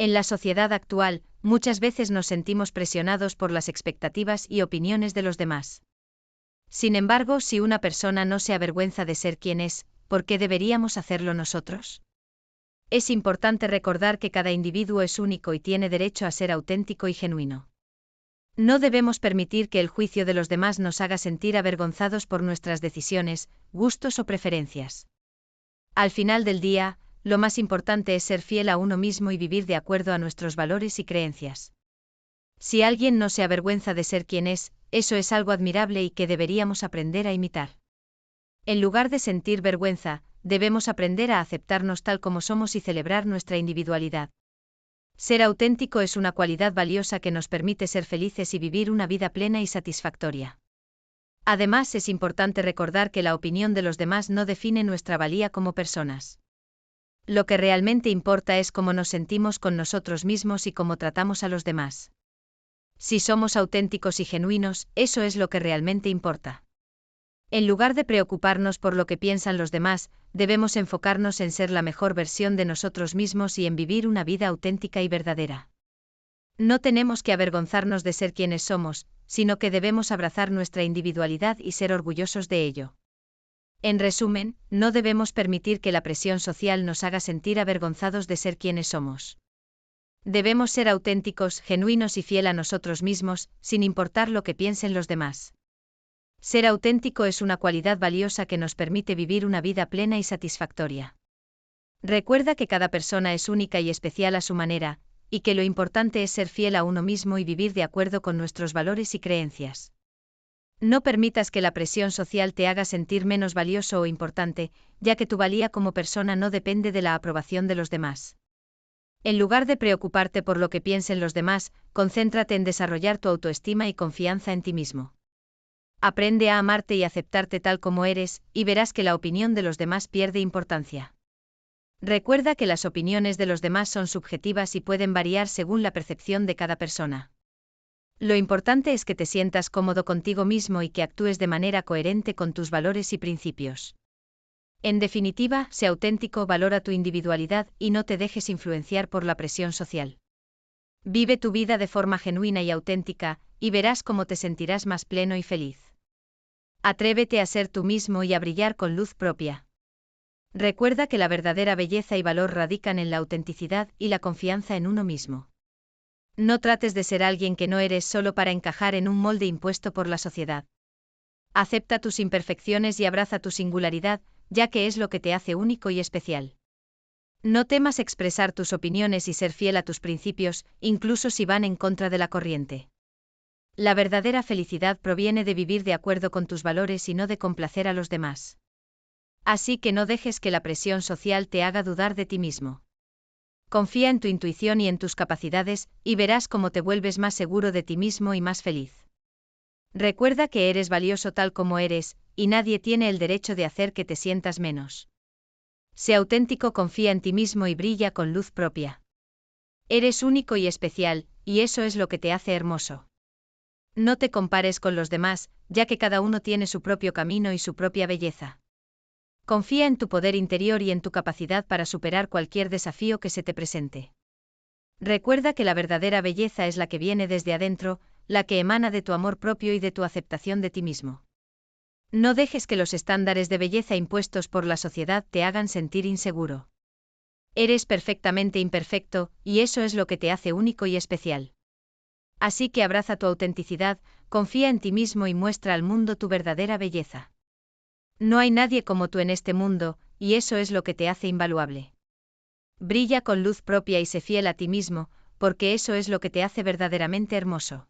En la sociedad actual, muchas veces nos sentimos presionados por las expectativas y opiniones de los demás. Sin embargo, si una persona no se avergüenza de ser quien es, ¿por qué deberíamos hacerlo nosotros? Es importante recordar que cada individuo es único y tiene derecho a ser auténtico y genuino. No debemos permitir que el juicio de los demás nos haga sentir avergonzados por nuestras decisiones, gustos o preferencias. Al final del día, lo más importante es ser fiel a uno mismo y vivir de acuerdo a nuestros valores y creencias. Si alguien no se avergüenza de ser quien es, eso es algo admirable y que deberíamos aprender a imitar. En lugar de sentir vergüenza, debemos aprender a aceptarnos tal como somos y celebrar nuestra individualidad. Ser auténtico es una cualidad valiosa que nos permite ser felices y vivir una vida plena y satisfactoria. Además, es importante recordar que la opinión de los demás no define nuestra valía como personas. Lo que realmente importa es cómo nos sentimos con nosotros mismos y cómo tratamos a los demás. Si somos auténticos y genuinos, eso es lo que realmente importa. En lugar de preocuparnos por lo que piensan los demás, debemos enfocarnos en ser la mejor versión de nosotros mismos y en vivir una vida auténtica y verdadera. No tenemos que avergonzarnos de ser quienes somos, sino que debemos abrazar nuestra individualidad y ser orgullosos de ello. En resumen, no debemos permitir que la presión social nos haga sentir avergonzados de ser quienes somos. Debemos ser auténticos, genuinos y fiel a nosotros mismos, sin importar lo que piensen los demás. Ser auténtico es una cualidad valiosa que nos permite vivir una vida plena y satisfactoria. Recuerda que cada persona es única y especial a su manera, y que lo importante es ser fiel a uno mismo y vivir de acuerdo con nuestros valores y creencias. No permitas que la presión social te haga sentir menos valioso o importante, ya que tu valía como persona no depende de la aprobación de los demás. En lugar de preocuparte por lo que piensen los demás, concéntrate en desarrollar tu autoestima y confianza en ti mismo. Aprende a amarte y aceptarte tal como eres, y verás que la opinión de los demás pierde importancia. Recuerda que las opiniones de los demás son subjetivas y pueden variar según la percepción de cada persona. Lo importante es que te sientas cómodo contigo mismo y que actúes de manera coherente con tus valores y principios. En definitiva, sé auténtico, valora tu individualidad y no te dejes influenciar por la presión social. Vive tu vida de forma genuina y auténtica, y verás cómo te sentirás más pleno y feliz. Atrévete a ser tú mismo y a brillar con luz propia. Recuerda que la verdadera belleza y valor radican en la autenticidad y la confianza en uno mismo. No trates de ser alguien que no eres solo para encajar en un molde impuesto por la sociedad. Acepta tus imperfecciones y abraza tu singularidad, ya que es lo que te hace único y especial. No temas expresar tus opiniones y ser fiel a tus principios, incluso si van en contra de la corriente. La verdadera felicidad proviene de vivir de acuerdo con tus valores y no de complacer a los demás. Así que no dejes que la presión social te haga dudar de ti mismo. Confía en tu intuición y en tus capacidades, y verás cómo te vuelves más seguro de ti mismo y más feliz. Recuerda que eres valioso tal como eres, y nadie tiene el derecho de hacer que te sientas menos. Sé auténtico, confía en ti mismo y brilla con luz propia. Eres único y especial, y eso es lo que te hace hermoso. No te compares con los demás, ya que cada uno tiene su propio camino y su propia belleza. Confía en tu poder interior y en tu capacidad para superar cualquier desafío que se te presente. Recuerda que la verdadera belleza es la que viene desde adentro, la que emana de tu amor propio y de tu aceptación de ti mismo. No dejes que los estándares de belleza impuestos por la sociedad te hagan sentir inseguro. Eres perfectamente imperfecto, y eso es lo que te hace único y especial. Así que abraza tu autenticidad, confía en ti mismo y muestra al mundo tu verdadera belleza. No hay nadie como tú en este mundo, y eso es lo que te hace invaluable. Brilla con luz propia y sé fiel a ti mismo, porque eso es lo que te hace verdaderamente hermoso.